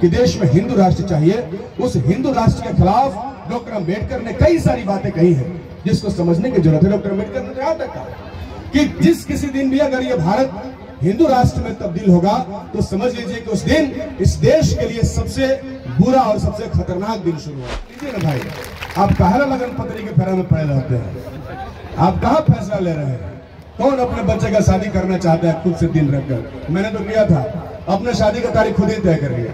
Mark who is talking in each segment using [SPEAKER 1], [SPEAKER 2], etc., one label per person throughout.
[SPEAKER 1] कि देश में हिंदू राष्ट्र चाहिए, उस हिंदू राष्ट्र के खिलाफ डॉक्टर अंबेडकर ने कई सारी बातें कही हैं जिसको समझने की जरूरत है। डॉक्टर अंबेडकर ने कहा था कि जिस किसी दिन भी अगर ये भारत हिंदू राष्ट्र में तब्दील होगा तो समझ लीजिए कि उस दिन इस देश के लिए सबसे बुरा और सबसे खतरनाक दिन शुरू होगा। लीजिए ना भाई, आप कहाँ लगन पत्री के फेरा में पड़े रहते हैं? आप कहाँ फैसला ले रहे हैं? कौन अपने बच्चे का शादी करना चाहता है खुद से दिन रखकर? मैंने तो किया था, अपने शादी का तारीख खुद ही तय कर लिया।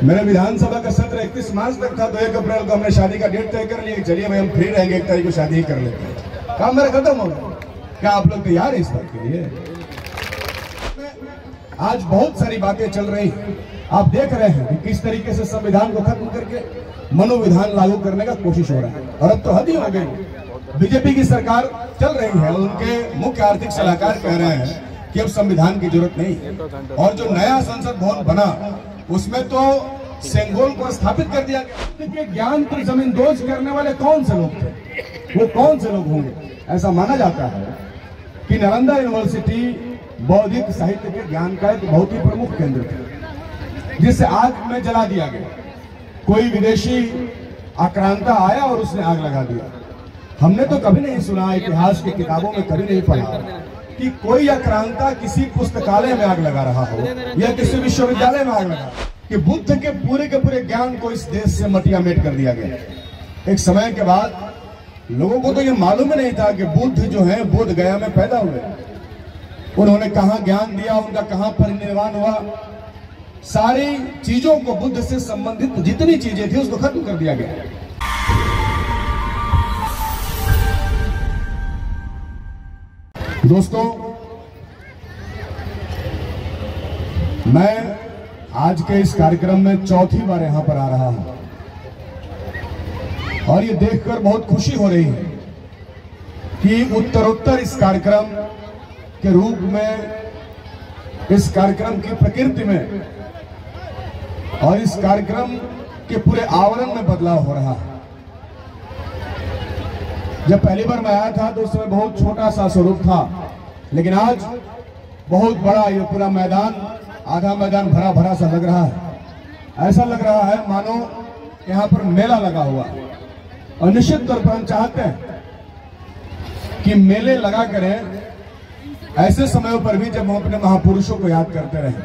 [SPEAKER 1] मेरे विधानसभा का सत्र 31 मार्च तक था, तो 1 अप्रैल को हमने शादी का डेट तय कर लिया। चलिए भाई हम फ्री रहेंगे, 1 तारीख को शादी ही कर लेते हैं। काम मेरा खत्म हो गया। क्या आप लोग तैयार हैं इस बात के लिए? आज बहुत सारी बातें चल रही हैं, आप देख रहे हैं कि किस तरीके से संविधान को खत्म करके मनोविधान लागू करने का कोशिश हो रहा है। और अब तो हद ही हो गई। बीजेपी की सरकार चल रही है, उनके मुख्य आर्थिक सलाहकार कह रहे हैं कि अब संविधान की जरूरत नहीं है। और जो नया संसद भवन बना उसमें तो सेंगोल को स्थापित कर दिया गया। ज्ञान पर जमींदोज करने वाले कौन से लोग थे? वो कौन से लोग होंगे? ऐसा माना जाता है कि नालंदा यूनिवर्सिटी बौद्धिक साहित्य के ज्ञान का एक बहुत ही प्रमुख केंद्र था, जिसे आग में जला दिया गया। कोई विदेशी आक्रांता आया और उसने आग लगा दिया। हमने तो कभी नहीं सुना, इतिहास की किताबों में कभी नहीं पढ़ा कि कोई आक्रांता किसी पुस्तकालय में आग लगा रहा हो या किसी विश्वविद्यालय में आग लगा, कि बुद्ध के पूरे ज्ञान को इस देश से मटियामेट कर दिया गया। एक समय के बाद लोगों को तो ये मालूम ही नहीं था कि बुद्ध जो है बोध गया में पैदा हुए। उन्होंने कहाँ ज्ञान दिया, उनका कहाँ परिनिर्वाण हुआ, सारी चीजों को, बुद्ध से संबंधित जितनी चीजें थी उसको खत्म कर दिया गया। दोस्तों, मैं आज के इस कार्यक्रम में चौथी बार यहां पर आ रहा हूं और ये देखकर बहुत खुशी हो रही है कि उत्तरोत्तर इस कार्यक्रम के रूप में, इस कार्यक्रम की प्रकृति में और इस कार्यक्रम के पूरे आवरण में बदलाव हो रहा है। जब पहली बार मैं आया था तो उस समय बहुत छोटा सा स्वरूप था, लेकिन आज बहुत बड़ा ये पूरा मैदान, आधा मैदान भरा भरा सा लग रहा है। ऐसा लग रहा है मानो यहाँ पर मेला लगा हुआ। और निश्चित तौर पर हम चाहते हैं कि मेले लगा करें ऐसे समयों पर भी जब हम अपने महापुरुषों को याद करते रहें।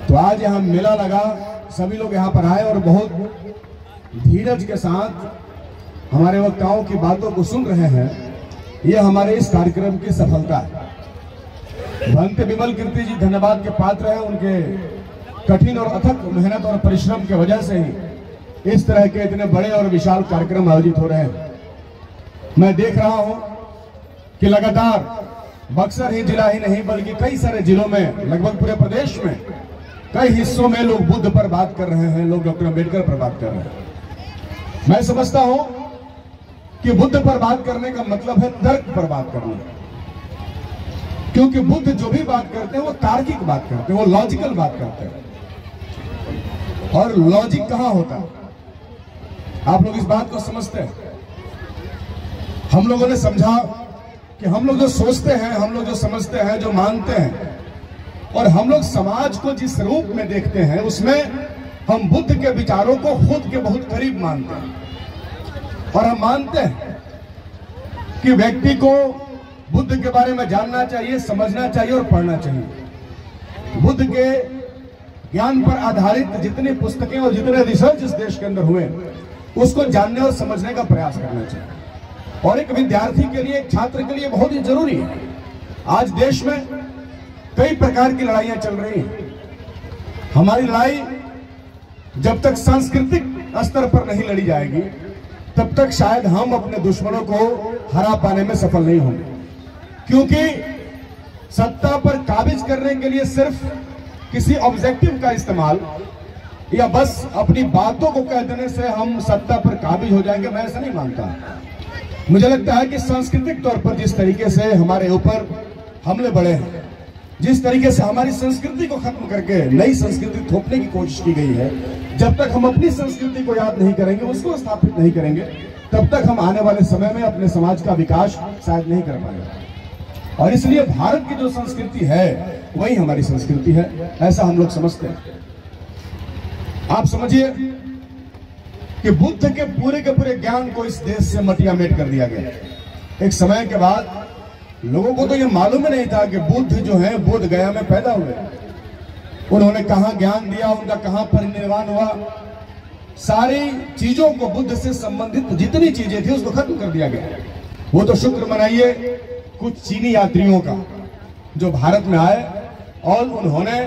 [SPEAKER 1] तो आज यहाँ मेला लगा, सभी लोग यहाँ पर आए और बहुत धीरज के साथ हमारे वक्ताओं की बातों को सुन रहे हैं। ये हमारे इस कार्यक्रम की सफलता है। भंत विमल कीर्ति जी धन्यवाद के पात्र हैं। उनके कठिन और अथक मेहनत और परिश्रम की वजह से ही इस तरह के इतने बड़े और विशाल कार्यक्रम आयोजित हो रहे हैं। मैं देख रहा हूं कि लगातार बक्सर ही जिला ही नहीं बल्कि कई सारे जिलों में, लगभग पूरे प्रदेश में कई हिस्सों में लोग बुद्ध पर बात कर रहे हैं, लोग डॉक्टर अंबेडकर पर बात कर रहे हैं। मैं समझता हूं कि बुद्ध पर बात करने का मतलब है तर्क पर बात करना, क्योंकि बुद्ध जो भी बात करते हैं वो तार्किक बात करते हैं, वो लॉजिकल बात करते हैं। और लॉजिक कहां होता है? आप लोग इस बात को समझते हैं? हम लोगों ने समझा कि हम लोग जो सोचते हैं, हम लोग जो समझते हैं, जो मानते हैं, और हम लोग समाज को जिस रूप में देखते हैं उसमें हम बुद्ध के विचारों को खुद के बहुत करीब मानते हैं। और हम मानते हैं कि व्यक्ति को बुद्ध के बारे में जानना चाहिए, समझना चाहिए और पढ़ना चाहिए। बुद्ध के ज्ञान पर आधारित जितनी पुस्तकें और जितने रिसर्च इस देश के अंदर हुए उसको जानने और समझने का प्रयास करना चाहिए। और एक विद्यार्थी के लिए, एक छात्र के लिए बहुत ही जरूरी है। आज देश में कई प्रकार की लड़ाइयां चल रही हैं। हमारी लड़ाई जब तक सांस्कृतिक स्तर पर नहीं लड़ी जाएगी तब तक शायद हम अपने दुश्मनों को हरा पाने में सफल नहीं होंगे, क्योंकि सत्ता पर काबिज करने के लिए सिर्फ किसी ऑब्जेक्टिव का इस्तेमाल या बस अपनी बातों को कह देने से हम सत्ता पर काबिज हो जाएंगे, मैं ऐसा नहीं मानता। मुझे लगता है कि सांस्कृतिक तौर पर जिस तरीके से हमारे ऊपर हमले बढ़े हैं, जिस तरीके से हमारी संस्कृति को खत्म करके नई संस्कृति थोपने की कोशिश की गई है, जब तक हम अपनी संस्कृति को याद नहीं करेंगे, उसको स्थापित नहीं करेंगे, तब तक हम आने वाले समय में अपने समाज का विकास शायद नहीं कर पाएंगे। और इसलिए भारत की जो संस्कृति है वही हमारी संस्कृति है, ऐसा हम लोग समझते हैं। आप समझिए कि बुद्ध के पूरे ज्ञान को इस देश से मटियामेट कर दिया गया। एक समय के बाद लोगों को तो ये मालूम ही नहीं था कि बुद्ध जो है बोध गया में पैदा हुए। उन्होंने कहाँ ज्ञान दिया, उनका कहाँ परिनिर्वाण हुआ, सारी चीजों को, बुद्ध से संबंधित जितनी चीजें थी उसको खत्म कर दिया गया। वो तो शुक्र मनाइए कुछ चीनी यात्रियों का जो भारत में आए और उन्होंने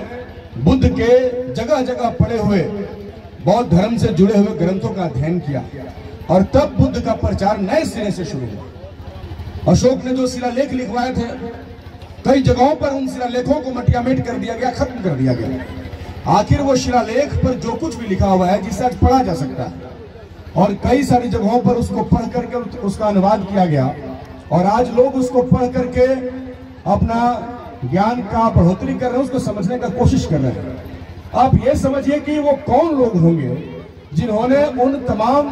[SPEAKER 1] बुद्ध के जगह जगह पड़े हुए बौद्ध धर्म से जुड़े हुए ग्रंथों का अध्ययन किया और तब बुद्ध का प्रचार नए सिरे से शुरू हुआ। अशोक ने जो शिलालेख लिखवाए थे, कई जगहों पर उन शिलालेखों को मटियामेट कर दिया गया, खत्म कर दिया गया। आखिर वो शिलालेख पर जो कुछ भी लिखा हुआ है जिसे आज पढ़ा जा सकता है, और कई सारी जगहों पर उसको पढ़ करके उसका अनुवाद किया गया और आज लोग उसको पढ़ करके अपना ज्ञान का बढ़ोतरी कर रहे हैं, उसको समझने का कोशिश कर रहे हैं। आप ये समझिए कि वो कौन लोग होंगे जिन्होंने उन तमाम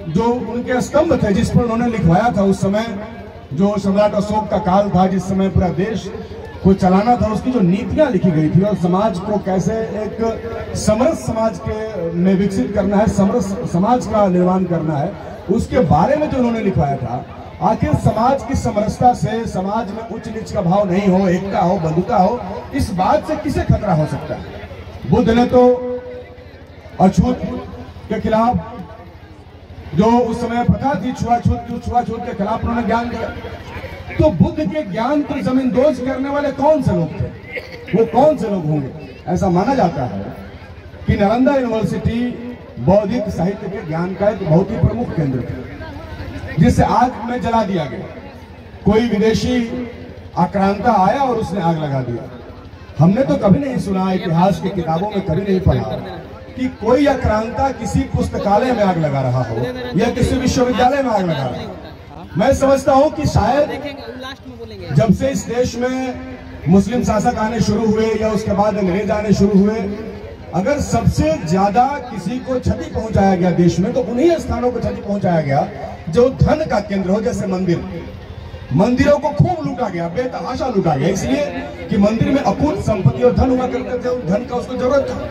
[SPEAKER 1] जो उनके स्तंभ थे जिस पर उन्होंने लिखवाया था, उस समय जो सम्राट अशोक का काल था, जिस समय पूरा देश को चलाना था, उसकी जो नीतियां लिखी गई थी और समाज को कैसे एक समरस समाज के में विकसित करना है, समरस समाज का निर्माण करना है, उसके बारे में जो उन्होंने लिखवाया था। आखिर समाज की समरसता से समाज में उच्च नीच का भाव नहीं हो, एकता हो, बंधुता हो, इस बात से किसे खतरा हो सकता है। बुद्ध ने तो अछूत के खिलाफ, जो उस समय प्रथा थी छुआछूत के खिलाफ उन्होंने ज्ञान दिया। तो बुद्ध के ज्ञान पर जमींदोज करने वाले कौन से लोग थे, वो कौन से लोग होंगे? ऐसा माना जाता है कि नालंदा यूनिवर्सिटी बौद्धिक साहित्य के ज्ञान का एक बहुत ही प्रमुख केंद्र था, जिसे आग में जला दिया गया। कोई विदेशी आक्रांता आया और उसने आग लगा दिया। हमने तो कभी नहीं सुना, इतिहास की किताबों में कभी नहीं पढ़ा कि कोई आक्रांता किसी पुस्तकालय में आग लगा रहा हो या किसी विश्वविद्यालय में आग लगा रहा हो। मैं समझता हूं कि शायद जब से इस देश में मुस्लिम शासक आने शुरू हुए या उसके बाद अंग्रेज आने शुरू हुए, अगर सबसे ज्यादा किसी को क्षति पहुंचाया गया देश में, तो उन्हीं स्थानों को क्षति पहुंचाया गया जो धन का केंद्र हो, जैसे मंदिर। मंदिरों को खूब लूटा गया, बेतहाशा लूटा गया, इसलिए कि मंदिर में अकूत संपत्ति और धन हुआ करते थे, धन का उसको जरूरत था।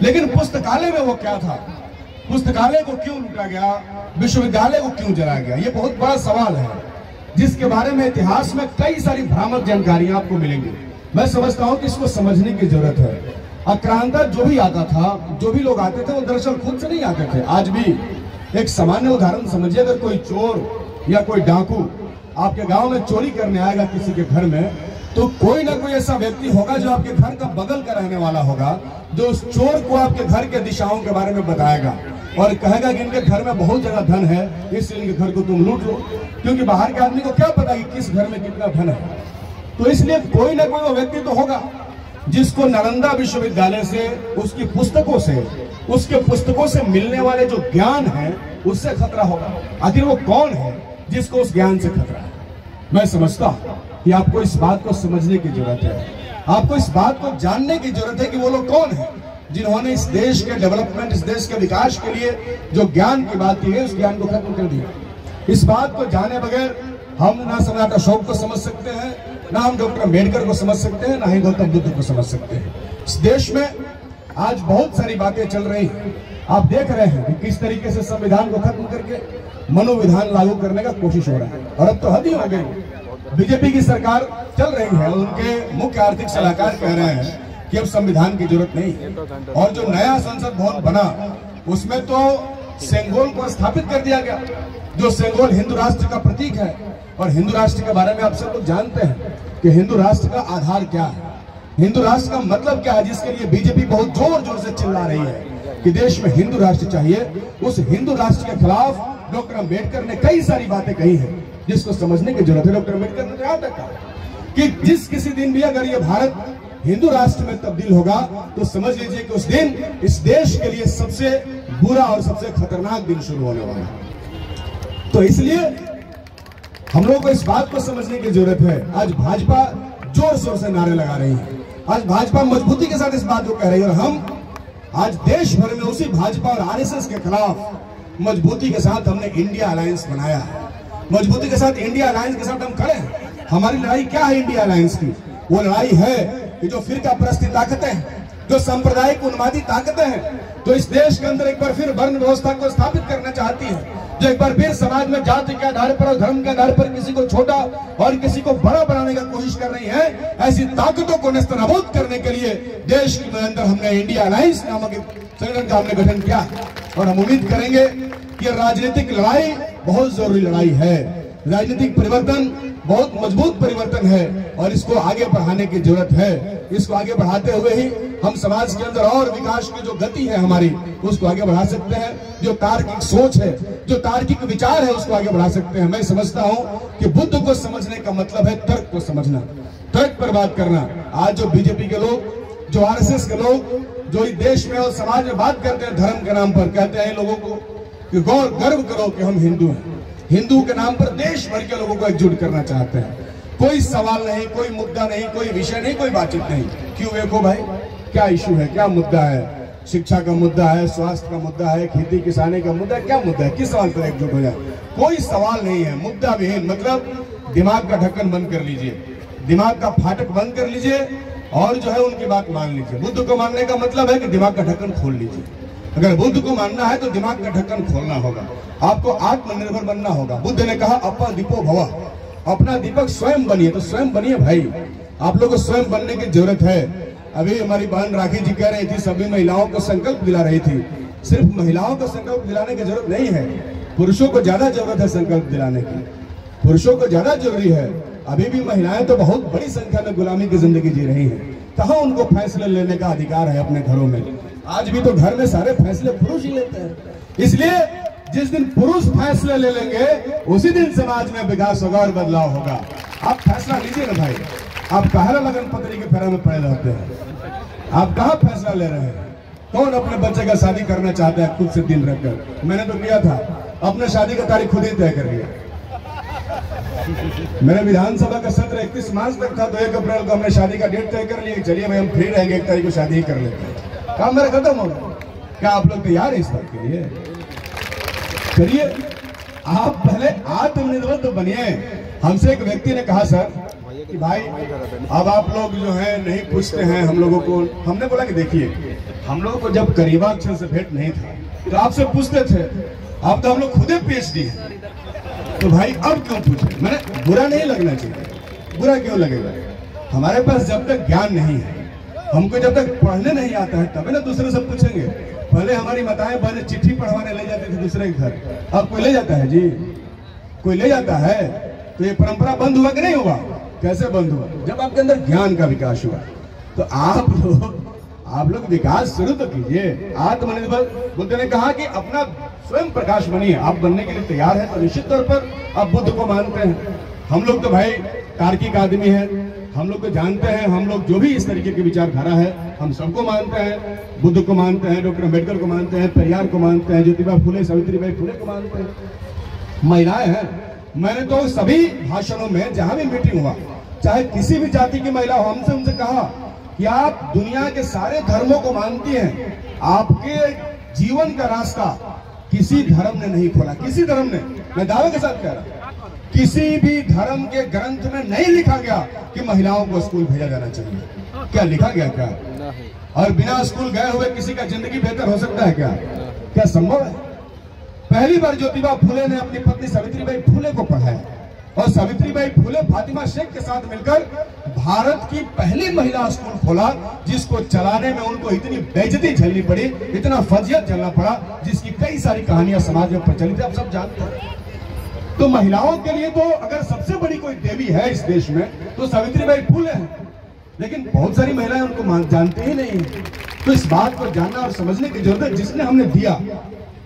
[SPEAKER 1] लेकिन पुस्तकालय में वो क्या था, पुस्तकालय को क्यों लूटा गया, विश्वविद्यालय को क्यों जलाया गया, ये बहुत बड़ा सवाल है, जिसके बारे में इतिहास में कई सारी भ्रामक जानकारियां आपको मिलेंगी। मैं समझता हूं कि इसको समझने की जरूरत है। आक्रांता जो भी आता था, जो भी लोग आते थे, वो दरअसल खुद से नहीं आते थे। आज भी एक सामान्य उदाहरण समझिए, अगर कोई चोर या कोई डाकू आपके गांव में चोरी करने आएगा किसी के घर में, तो कोई ना कोई ऐसा व्यक्ति होगा जो आपके घर का बगल का रहने वाला होगा, जो उस चोर को आपके घर के दिशाओं के बारे में बताएगा और कहेगा कि इनके घर में बहुत ज्यादा धन है, इसलिए इनके घर को तुम लूट लो, क्योंकि बाहर के आदमी को क्या पता कि किस घर में कितना धन है। तो इसलिए कोई ना कोई वो व्यक्ति तो होगा जिसको नालंदा विश्वविद्यालय से, उसकी पुस्तकों से, उसके पुस्तकों से मिलने वाले जो ज्ञान है उससे खतरा होगा। आखिर वो कौन है जिसको उस ज्ञान से खतरा है? मैं समझता हूं कि आपको इस बात को समझने की जरूरत है, आपको इस बात को जानने की जरूरत है कि वो लोग कौन हैं जिन्होंने इस देश के डेवलपमेंट, इस देश के विकास के लिए जो ज्ञान की बात की है, उस ज्ञान को खत्म कर दिया। इस बात को जाने बगैर हम ना सम्राट अशोक को समझ सकते हैं, ना हम डॉक्टर अम्बेडकर को समझ सकते हैं, ना ही गौतम बुद्ध को समझ सकते हैं। इस देश में आज बहुत सारी बातें चल रही हैं। आप देख रहे हैं कि किस तरीके से संविधान को खत्म करके मनोविधान लागू करने का कोशिश हो रहा है, और अब तो हद ही हो गई। बीजेपी की सरकार चल रही है, उनके मुख्य आर्थिक सलाहकार कह रहे हैं कि अब संविधान की जरूरत नहीं है, और जो नया संसद भवन बना उसमें तो सेंगोल को स्थापित कर दिया गया, जो सेंगोल हिंदू राष्ट्र का प्रतीक है। और हिंदू राष्ट्र के बारे में आप सब लोग जानते हैं कि हिंदू राष्ट्र का आधार क्या है, हिंदू राष्ट्र का मतलब क्या है, जिसके लिए बीजेपी बहुत जोर जोर से चिल्ला रही है कि देश में हिंदू राष्ट्र चाहिए। उस हिंदू राष्ट्र के खिलाफ डॉक्टर अम्बेडकर ने कई सारी बातें कही हैं, जिसको समझने की जरूरत है। डॉक्टर अम्बेडकर ने यहाँ तक कहा कि जिस किसी दिन भी अगर ये भारत हिंदू राष्ट्र में तब्दील होगा, तो समझ लीजिए कि उस दिन इस देश के लिए सबसे बुरा और सबसे खतरनाक दिन शुरू होने वाला है। तो इसलिए हम लोगों को इस बात को समझने की जरूरत है। आज भाजपा जोर शोर से नारे लगा रही है, आज भाजपा मजबूती के साथ इस बात को कह रही है, और हम आज देश भर में उसी भाजपा और आरएसएस के खिलाफ मजबूती के साथ हमने इंडिया अलायंस बनाया है। मजबूती के साथ इंडिया अलायंस के साथ हम खड़े हैं। हमारी लड़ाई क्या है इंडिया अलायंस की? वो लड़ाई है कि जो फिरका परस्ती ताकतें हैं, जो सांप्रदायिक उन्मादी ताकतें हैं, जो इस देश के अंदर एक बार फिर वर्ण व्यवस्था को स्थापित करना चाहती है, जो एक बार फिर समाज में जाति के आधार पर और धर्म के आधार पर किसी को छोटा और किसी को बड़ा बनाने का कोशिश कर रही है, ऐसी ताकतों को नेस्तनाबूद करने के लिए देश के अंदर हमने इंडिया अलायंस नामक संगठन का हमने गठन किया। और हम उम्मीद करेंगे कि राजनीतिक लड़ाई बहुत जरूरी लड़ाई है। राजनीतिक परिवर्तन बहुत मजबूत परिवर्तन है और इसको आगे बढ़ाने की जरूरत है। इसको आगे बढ़ाते हुए ही हम समाज के अंदर और विकास की जो गति है हमारी, उसको आगे बढ़ा सकते हैं। जो तार्किक सोच है, जो तार्किक विचार है, उसको आगे बढ़ा सकते हैं। मैं समझता हूं कि बुद्ध को समझने का मतलब है तर्क को समझना, तर्क पर बात करना। आज जो बीजेपी के लोग, जो आरएसएस के लोग, जो इस देश में और समाज में बात करते हैं धर्म के नाम पर, कहते हैं लोगों को कि गर्व करो कि हम हिंदू हैं। हिंदू के नाम पर देश भर के लोगों को एकजुट करना चाहते हैं। कोई सवाल नहीं, कोई मुद्दा नहीं, कोई विषय नहीं, कोई बातचीत नहीं। क्यों देखो भाई, क्या इशू है, क्या मुद्दा है? शिक्षा का मुद्दा है, स्वास्थ्य का मुद्दा है, खेती किसानी का मुद्दा है, क्या मुद्दा है? किस सवाल पर एकजुट हो जाए? कोई सवाल नहीं है, मुद्दा विहीन। मतलब दिमाग का ढक्कन बंद कर लीजिए, दिमाग का फाटक बंद कर लीजिए और जो है उनकी बात मान लीजिए। बुद्ध को मानने का मतलब है कि दिमाग का ढक्कन खोल लीजिए। अगर बुद्ध को मानना है तो दिमाग का ढक्कन खोलना होगा, आपको आत्मनिर्भर बनना होगा। बुद्ध ने कहा अपा दीपो भवा, अपना दीपक स्वयं बनिए। तो स्वयं बनिए भाई, आप लोगों को स्वयं बनने की जरूरत है। अभी हमारी बहन राखी जी कह रही थी, सभी महिलाओं को संकल्प दिला रही थी। सिर्फ महिलाओं को संकल्प दिलाने की जरूरत नहीं है, पुरुषों को ज्यादा जरूरत है संकल्प दिलाने की। पुरुषों को ज्यादा जरूरी है। अभी भी महिलाएं तो बहुत बड़ी संख्या में गुलामी की जिंदगी जी रही हैं। कहाँ उनको फैसले लेने का अधिकार है अपने घरों में? आज भी तो घर में सारे फैसले पुरुष ही लेते हैं। इसलिए जिस दिन पुरुष फैसले ले लेंगे उसी दिन समाज में विकास होगा और बदलाव होगा। आप फैसला लीजिए ना भाई, आप कहाँ लगन पत्री के फेरा में पड़े रहते हैं? आप कहाँ फैसला ले रहे हैं? कौन अपने बच्चे का शादी करना चाहता है खुद से दिल रखकर? मैंने तो किया था, अपने शादी का तारीख खुद ही तय कर लिया। मेरे विधानसभा का सत्र 31 मार्च तक था, तो 1 अप्रैल को हमने शादी का डेट तय कर लिया। चलिए भाई हम फ्री रहेंगे, 1 तारीख को शादी ही कर लेते हैं। काम मेरा खत्म हो गया। क्या आप लोग तैयार हैं इस बात के लिए? चलिए आप पहले आत्मनिर्भर तो बनिए। हमसे एक व्यक्ति ने कहा सर कि भाई अब आप लोग जो है नहीं पूछते हैं हम लोगों को। हमने बोला कि देखिए, हम लोगों को जब करीबाक्षर से भेंट नहीं था तो आपसे पूछते थे, अब तो हम लोग खुदे PhD हैं, तो भाई अब क्यों पूछे? मैंने बुरा नहीं लगना चाहिए। बुरा क्यों लगेगा? हमारे पास जब तक ज्ञान नहीं है, हमको जब तक पढ़ने नहीं आता है, तभी ना दूसरे से पूछेंगे। पहले हमारी माताएं बहनें चिट्ठी पढ़वाने ले जाती थी दूसरे के घर, अब कोई ले जाता है जी? कोई ले जाता है? तो ये परंपरा बंद हुआ कि नहीं हुआ? कैसे बंद हुआ? जब आपके अंदर ज्ञान का विकास हुआ। तो आप लोग विकास शुरू तो कीजिए। आत्मनिर्भर बुद्ध ने कहा कि अपना स्वयं प्रकाश बनिए। आप बनने के लिए तैयार है तो निश्चित तौर पर आप बुद्ध को मानते हैं। हम लोग तो भाई तार्किक आदमी है, हम लोग को जानते हैं। हम लोग जो भी इस तरीके की विचारधारा है हम सबको मानते हैं। बुद्ध को मानते हैं, डॉक्टर अम्बेडकर को मानते हैं, पेरियार को मानते हैं, ज्योतिबा फुले, सावित्रीबाई फुले को मानते हैं। महिलाएं हैं, मैंने तो सभी भाषणों में जहां भी मीटिंग हुआ, चाहे किसी भी जाति की महिला हो, हमसे उनसे कहा कि आप दुनिया के सारे धर्मों को मानती हैं, आपके जीवन का रास्ता किसी धर्म ने नहीं खोला। किसी धर्म ने, मैं दावे के साथ कह रहा हूं, किसी भी धर्म के ग्रंथ में नहीं लिखा गया कि महिलाओं को स्कूल भेजा जाना चाहिए। क्या लिखा गया? क्या? और बिना स्कूल गए हुए किसी का जिंदगी बेहतर हो सकता है क्या? क्या संभव है? पहली बार ज्योतिबा फुले ने अपनी पत्नी सावित्रीबाई फुले को पढ़ाया और सावित्रीबाई फुले फातिमा शेख के साथ मिलकर भारत की पहली महिला स्कूल खोला, जिसको चलाने में उनको इतनी बेइज्जती झेलनी पड़ी, इतना फजियत झेलना पड़ा, जिसकी कई सारी कहानियां समाज में प्रचलित है, आप सब जानते हैं। तो महिलाओं के लिए तो अगर सबसे बड़ी कोई देवी है इस देश में तो सावित्रीबाई फुले हैं, लेकिन बहुत सारी महिलाएं उनको जानते ही नहीं। तो इस बात को जानना और समझने की जरूरत है। जिसने हमें दिया,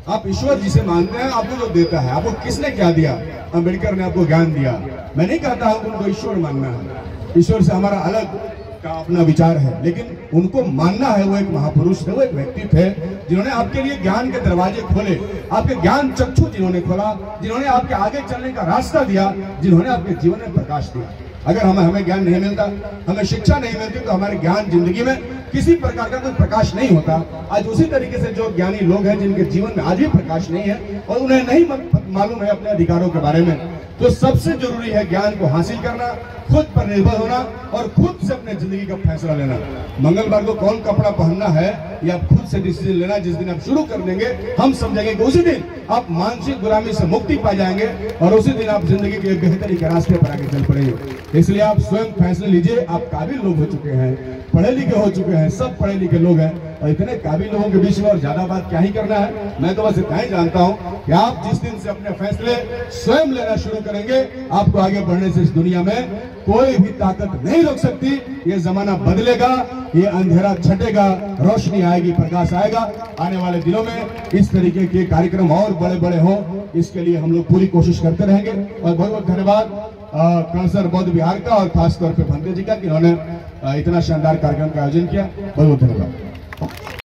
[SPEAKER 1] आप ईश्वर जिसे मानते हैं, आपको जो देता है, आपको किसने क्या दिया? अम्बेडकर ने आपको ज्ञान दिया। मैं नहीं कहता हूं उनको ईश्वर मानना है, ईश्वर से हमारा अलग का अपना विचार है, लेकिन उनको मानना है। वो एक महापुरुष थे, वो एक व्यक्ति थे जिन्होंने आपके लिए ज्ञान के दरवाजे खोले, आपके ज्ञान चक्षु जिन्होंने खोला, जिन्होंने आपके आगे चलने का रास्ता दिया, जिन्होंने आपके जीवन में प्रकाश दिया। अगर हमें ज्ञान नहीं मिलता, हमें शिक्षा नहीं मिलती, तो हमारे ज्ञान जिंदगी में किसी प्रकार का कोई प्रकाश नहीं होता। आज उसी तरीके से जो ज्ञानी लोग हैं जिनके जीवन में आज भी प्रकाश नहीं है और उन्हें नहीं मालूम है अपने अधिकारों के बारे में, तो सबसे जरूरी है ज्ञान को हासिल करना, खुद पर निर्भर होना और खुद से अपने जिंदगी का फैसला लेना। मंगलवार को कौन कपड़ा पहनना है या खुद से डिसीजन लेना। जिस दिन आप शुरू कर देंगे हम समझेंगे कि उसी दिन आप मानसिक गुलामी से मुक्ति पा जाएंगे और उसी दिन आप जिंदगी के बेहतरी के रास्ते पर आगे चल पड़ेंगे। इसलिए आप स्वयं फैसले लीजिए। आप काबिल लोग हो चुके हैं, पढ़े लिखे हो चुके हैं, सब पढ़े लिखे लोग हैं और इतने काबिल लोगों के बीच में और ज्यादा बात क्या ही करना है। मैं तो बस इतना ही जानता हूं कि आप जिस दिन से अपने फैसले स्वयं लेना शुरू करेंगे, आपको आगे बढ़ने से इस दुनिया में कोई भी ताकत नहीं रोक सकती। ये जमाना बदलेगा, ये अंधेरा छटेगा, रोशनी आएगी, प्रकाश आएगा। आने वाले दिनों में इस तरीके के कार्यक्रम और बड़े बड़े हो, इसके लिए हम लोग पूरी कोशिश करते रहेंगे। और बहुत बहुत धन्यवाद कणसर बौद्ध विहार का और खासतौर पर भंते जी का कि उन्होंने इतना शानदार कार्यक्रम का आयोजन किया। बहुत बहुत धन्यवाद।